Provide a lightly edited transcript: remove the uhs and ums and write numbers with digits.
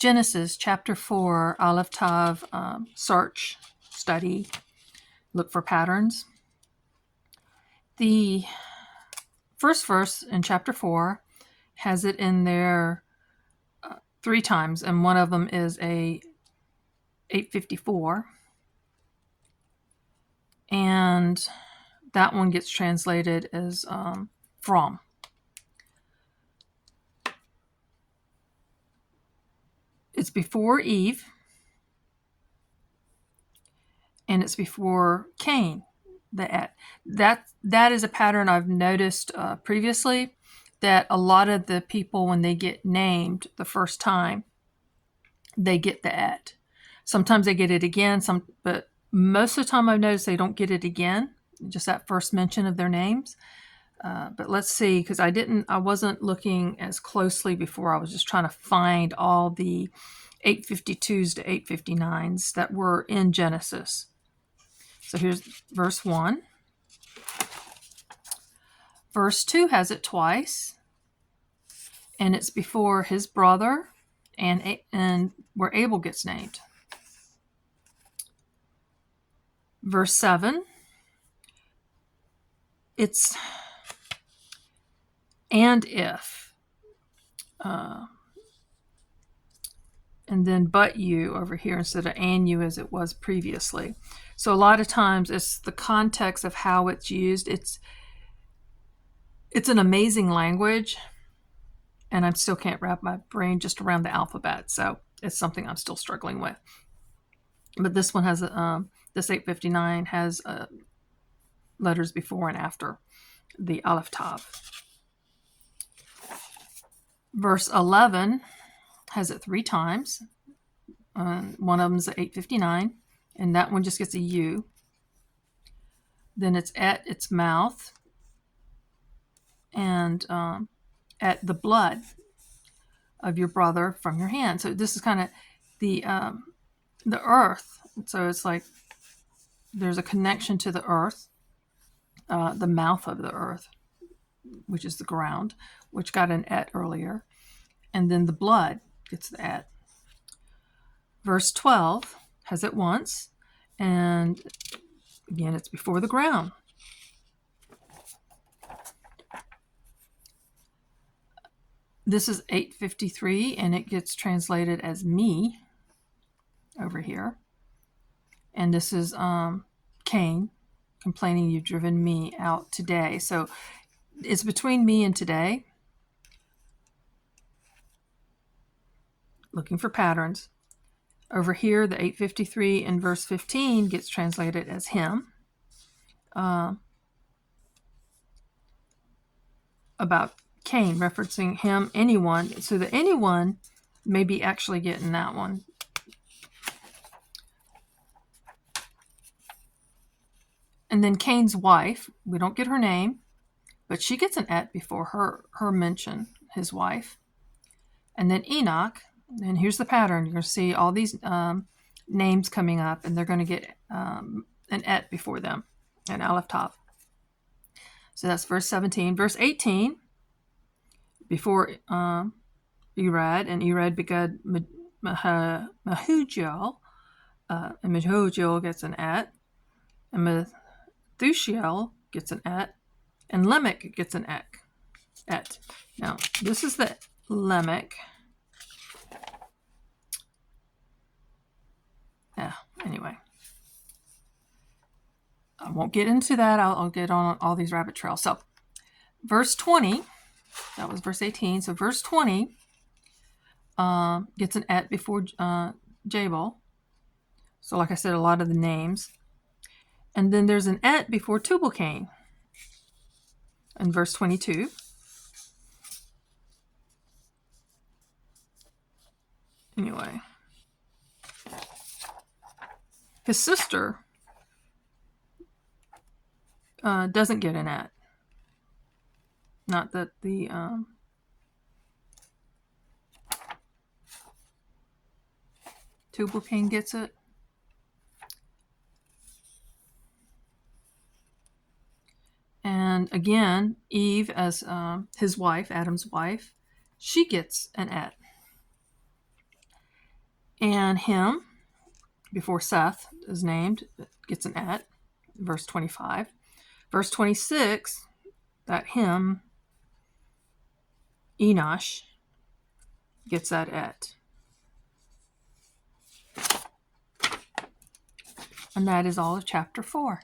Genesis chapter 4, Aleph Tav, search, study, look for patterns. The first verse in chapter 4 has it in there 3 times, and one of them is a 854. And that one gets translated as from. It's before Eve, and it's before Cain. That is a pattern I've noticed previously, that a lot of the people, when they get named the first time, they get the et. Sometimes they get it again, but most of the time I've noticed they don't get it again, just that first mention of their names. But let's see, because I wasn't looking as closely before. I was just trying to find all the 852s to 859s that were in Genesis. So here's verse 1. Verse 2 has it twice, and it's before his brother and where Abel gets named. Verse 7, it's and if. And then but you over here instead of and you as it was previously. So a lot of times it's the context of how it's used. It's an amazing language, and I still can't wrap my brain just around the alphabet. So it's something I'm still struggling with. But this one has this 859 has letters before and after the Aleph Tav. Verse 11 has it 3 times. One of them is 859, and that one just gets a U. Then it's at its mouth, and at the blood of your brother from your hand. So this is kind of the earth. So it's like there's a connection to the earth, the mouth of the earth, which is the ground, which got an et earlier. And then the blood gets the et. Verse 12 has it once, and again, it's before the ground. This is 853, and it gets translated as me over here. And this is Cain complaining, you've driven me out today. So it's between me and today. Looking for patterns. Over here, the 853 in verse 15 gets translated as him. About Cain, referencing him, anyone. So the anyone may be actually getting that one. And then Cain's wife, we don't get her name, but she gets an et before her mention, his wife. And then Enoch, and here's the pattern. You're going to see all these names coming up, and they're going to get an et before them, an Aleph Tav. So that's verse 17. Verse 18, before Irad, and Irad begat Mehujael, and Mehujael gets an et, and Methushael gets an et, and Lamech gets an et. Now, this is the Lamech. Yeah, anyway. I won't get into that. I'll get on all these rabbit trails. So, verse 20, that was verse 18. So, verse 20 gets an et before Jabal. So, like I said, a lot of the names. And then there's an et before Tubal-Cain in verse 22. Anyway. His sister doesn't get an et. Not that the Tubal-Cain gets it. And again, Eve, as his wife, Adam's wife, she gets an et. And him, before Seth is named, gets an et, verse 25. Verse 26, that him, Enosh, gets that et. And that is all of chapter 4.